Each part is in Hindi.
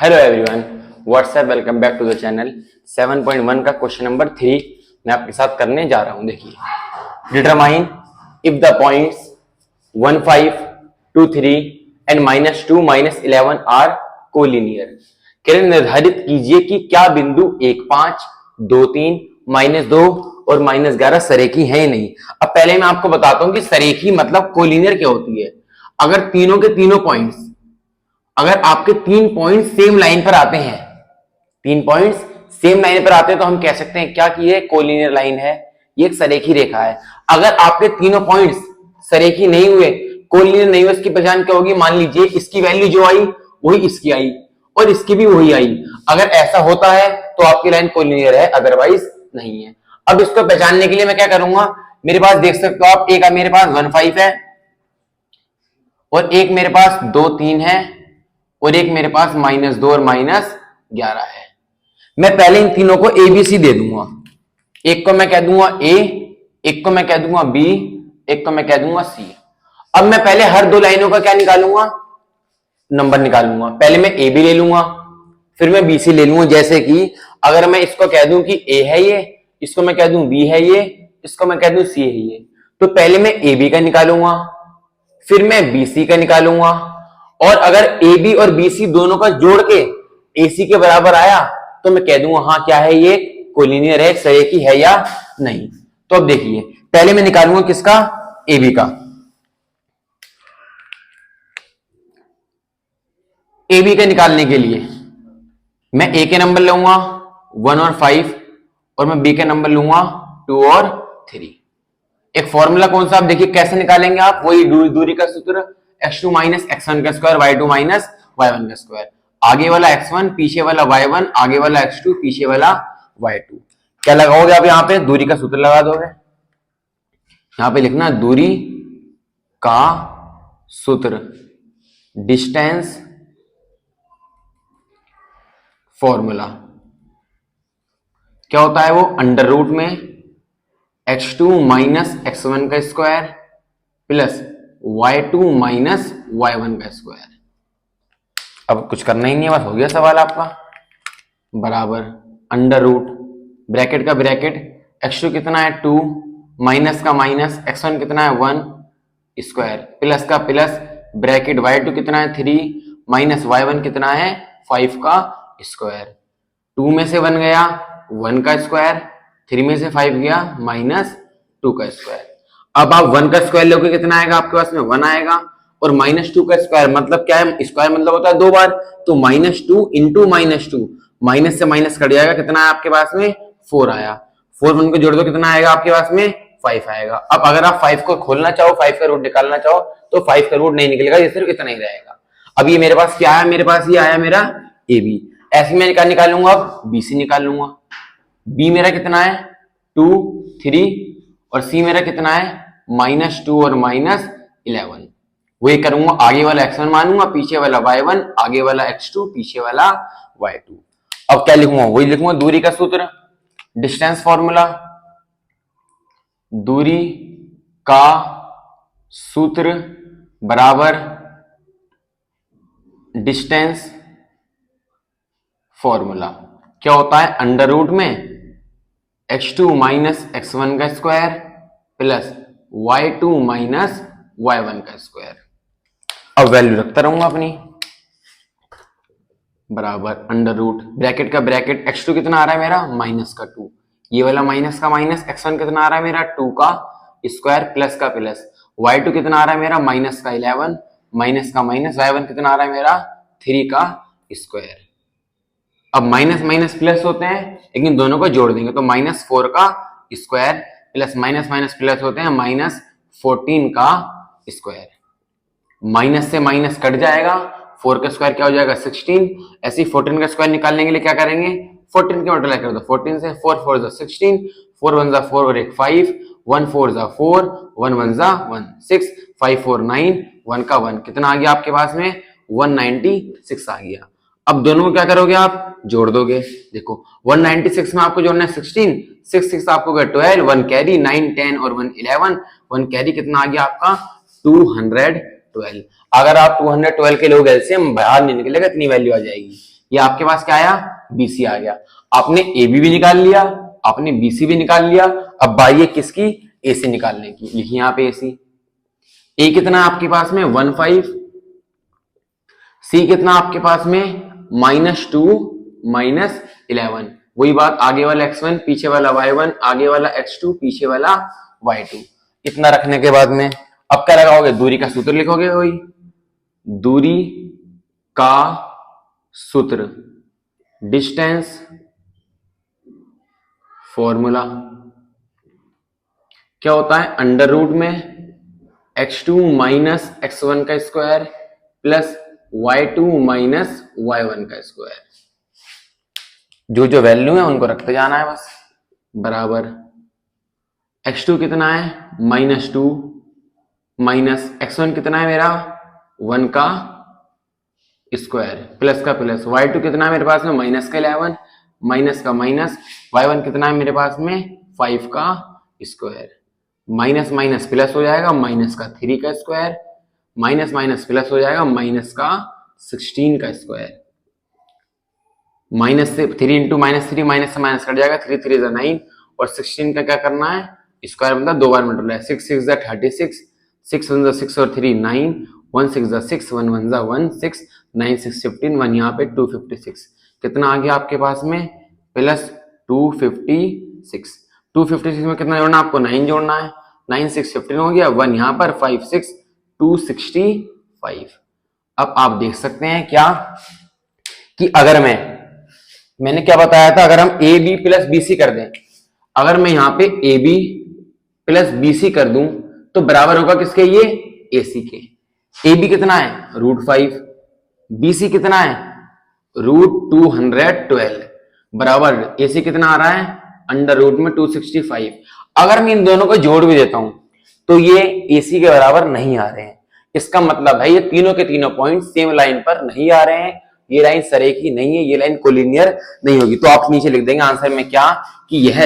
Hello everyone, what's up welcome back to the channel. 7.1 का क्वेश्चन नंबर 3 मैं आपके साथ करने जा रहा हूं। देखिए, determine if the points 1, 5, 2, 3 and -2, -11 are collinear. कह निर्धारित कीजिए कि क्या बिंदु 1, 5, 2, 3, -2 और -11 सरेखी है या नहीं। अब पहले मैं आपको बताता हूं कि सरेखी मतलब कोलिनियर क्या होती है। अगर तीनों के तीनों पॉइंट्स, अगर आपके 3 पॉइंट सेम लाइन पर आते हैं, 3 पॉइंट्स सेम लाइन पर आते हैं तो हम कह सकते हैं क्या कि ये कोलिनियर लाइन है, ये एक सरेखी रेखा है। अगर आपके तीनों पॉइंट्स सरेखी नहीं हुए, कोलिनियर नहीं हुए, इसकी पहचान क्या होगी? मान लीजिए इसकी वैल्यू जो आई वही इसकी आई और इसकी भी वही आई। अगर ऐसा होता है तो आपकी लाइन कोलिनियर है, अदरवाइज नहीं है। अब इसको पहचानने के लिए मैं क्या करूंगा, मेरे पास देख सकते हो आप, एक मेरे पास 1, 5 है और एक मेरे पास 2, 3 है और एक मेरे पास -2 और -11 है। मैं पहले इन तीनों को ABC दे दूंगा। एक को मैं कह दूंगा A, एक को मैं कह दूंगा B, एक को मैं कह दूंगा C। अब मैं पहले हर दो लाइनों का क्या निकालूंगा? नंबर निकालूंगा। पहले मैं AB ले लूंगा, फिर मैं BC ले लूंगा। जैसे कि अगर मैं इसको कह दूं कि A है ये, इसको मैं कह दूं B है ये, इसको मैं कह दूं C है ये, तो पहले मैं AB का निकालूंगा, फिर मैं BC का निकालूंगा। और अगर AB और BC दोनों का जोड़ के AC के बराबर आया तो मैं कह दूंगा हाँ क्या है, ये कोलिनियर है, सरेखी है या नहीं। तो अब देखिए, पहले मैं निकालूंगा किसका? AB का। AB का निकालने के लिए मैं A के नंबर लूंगा 1 और 5 और मैं B के नंबर लूंगा 2 और 3। एक फॉर्मूला कौन सा, आप देखिए कैसे निकालेंगे आप, वही दूरी का सूत्र, x2 - x1 का स्क्वायर, y2 - y1 का स्क्वायर। आगे वाला x1, पीछे वाला y1, आगे वाला x2, पीछे वाला y2। क्या लगाओगे आप? यहां पे दूरी का सूत्र लगा दोगे। यहां पे लिखना दूरी का सूत्र, डिस्टेंस फॉर्मूला। क्या होता है वो? अंडर रूट में x2 - x1 का स्क्वायर प्लस y2 - y1 का स्क्वायर। अब कुछ करना ही नहीं है, बस हो गया सवाल आपका। बराबर अंडर रूट, ब्रैकेट का ब्रैकेट, x2 कितना है 2, माइनस का माइनस, x1 कितना है 1 स्क्वायर, प्लस का प्लस, ब्रैकेट y2 कितना है 3 माइनस y1 कितना है 5 का स्क्वायर। 2 में से 1 गया 1 का स्क्वायर, 3 में से 5 गया -2 का स्क्वायर। अब आप 1 का स्क्वायर लोगे कितना आएगा आपके पास में? 1 आएगा। और -2 का स्क्वायर मतलब क्या है? स्क्वायर मतलब होता है 2 बार, तो -2 इंटू -2, माइनस से माइनस कट जाएगा, कितना है आपके पास में? 4 आया। 4 1 को जोड़ दो, कितना आएगा आपके पास में? 5 आएगा। अब अगर आप 5 को खोलना चाहो, 5 का रूट निकालना चाहो तो 5 का रूट नहीं निकलेगा, ये सिर्फ इतना ही रहेगा। अब ये मेरे पास क्या है? मेरे पास ये आया मेरा AB। ऐसे मैं निकालूंगा, अब BC निकाल लूंगा। B मेरा कितना है 2, 3 और C मेरा कितना है -2 और -11। वही करूंगा, आगे वाला x1 मानूंगा, पीछे वाला y1, आगे वाला x2, पीछे वाला y2। अब क्या लिखूंगा? वही लिखूंगा, दूरी का सूत्र, डिस्टेंस फॉर्मूला, दूरी का सूत्र बराबर डिस्टेंस फॉर्मूला। क्या होता है? अंडर रूट में x2 - x1 का स्क्वायर प्लस y2 - y1 का स्क्वायर। अब वैल्यू रखता रहूंगा अपनी, बराबर अंडर रूट, ब्रैकेट का ब्रैकेट, x2 कितना आ रहा है मेरा? -2, ये वाला माइनस का माइनस, x1 कितना आ रहा है मेरा 2 का स्क्वायर प्लस का प्लस, y2 कितना आ रहा है मेरा -11, माइनस का माइनस, y1 कितना आ रहा है मेरा 3 का स्क्वायर। अब माइनस माइनस प्लस होते हैं लेकिन दोनों को जोड़ देंगे तो -4 का square plus minus minus plus होते हैं -14 का स्क्वायर। माइनस से माइनस कट जाएगा, 4 का स्क्वायर क्या हो जाएगा 16। ऐसे ही 14 का स्क्वायर निकालने के लिए क्या करेंगे? 14 के मल्टीप्लाई कर दो 14 से, 4 4 16, 4 1 4 और 1 5, 1 4 4, 1 1 1 6, 5 4 9, 1 का 1 कितना आ गया आपके पास में? 196 आ गया। अब दोनों को क्या करोगे आप? जोड़ दोगे। देखो 196 में आपको जोड़ना है 16, 6 6 आपको गया 12, 1 कैरी, 9 10 और 1 11, 1 कैरी कितना आ गया आपका? 212। अगर आप 212 के लोग एलसीएम बाहर नहीं निकलेगा, इतनी वैल्यू आ जाएगी। ये आपके पास क्या आया, BC आ गया। आपने AB भी निकाल लिया, आपने BC भी निकाल लिया। अब बारी है किसकी, AC निकालने की। लिखिए यहाँ पे AC। A कितना आपके पास में 15, C कितना आपके पास में -2 -11। वही बात, आगे वाला x1 पीछे वाला y1, आगे वाला x2 पीछे वाला y2। इतना रखने के बाद में अब क्या लगाओगे, दूरी का सूत्र लिखोगे। वही दूरी का सूत्र, डिस्टेंस फॉर्मूला क्या होता है, अंडर रूट में x2 माइनस x1 का square plus y2 minus y1 का स्क्वायर। जो जो वैल्यू है उनको रखते जाना है बस, बराबर x2 कितना है -2 माइनस x1 कितना है मेरा 1 का स्क्वायर प्लस का प्लस, y2 कितना है मेरे पास में माइनस का 11 माइनस का माइनस, y1 कितना है मेरे पास में 5 का स्क्वायर। माइनस माइनस प्लस हो जाएगा, माइनस का 3 का स्क्वायर, माइनस माइनस प्लस हो जाएगा, माइनस का 16 का स्क्वायर। माइनस से 3 इंटू -3 माइनस से माइनस कट जाएगा, 3 3 9 और 16 का क्या करना है, स्क्वायर मतलब 2 बार मल्टीप्लाई। 6 6 36, 6 1 6 और 3 9, 1 6 6, 1 1 1 6, 9 6 15, 1 यहाँ पे 256। कितना आ गया आपके पास में प्लस 256। 256 में कितना जोड़ना आपको, 9 जोड़ना है। 9 6 15 हो गया, 1 यहाँ पर 5 6 265। अब आप देख सकते हैं क्या कि अगर मैंने क्या बताया था, अगर हम AB प्लस BC कर दें, अगर मैं यहाँ पे AB प्लस BC कर दूं तो बराबर होगा किसके, ये AC के। AB कितना है √5, BC कितना है √212, बराबर AC कितना आ रहा है अंडर रूट में 265। अगर मैं इन दोनों को जोड़ भी देता हूं तो ये AC के बराबर नहीं आ रहे हैं। इसका मतलब है ये तीनों के तीनों पॉइंट सेम लाइन पर नहीं आ रहे हैं, ये लाइन सरेखी नहीं है, ये लाइन कोलिनियर नहीं होगी। तो आप नीचे लिख देंगे आंसर में क्या, कि यह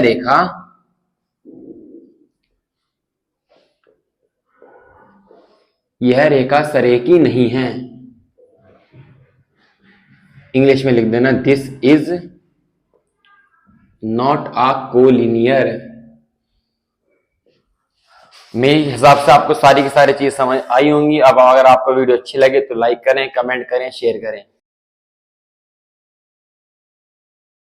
रेखा सरेखी नहीं है। इंग्लिश में लिख देना, this is not a collinear. मेरे हिसाब से आपको सारी की सारी चीज समझ आई होंगी। अब अगर आपको वीडियो अच्छी लगे तो लाइक करें, कमेंट करें, शेयर करें।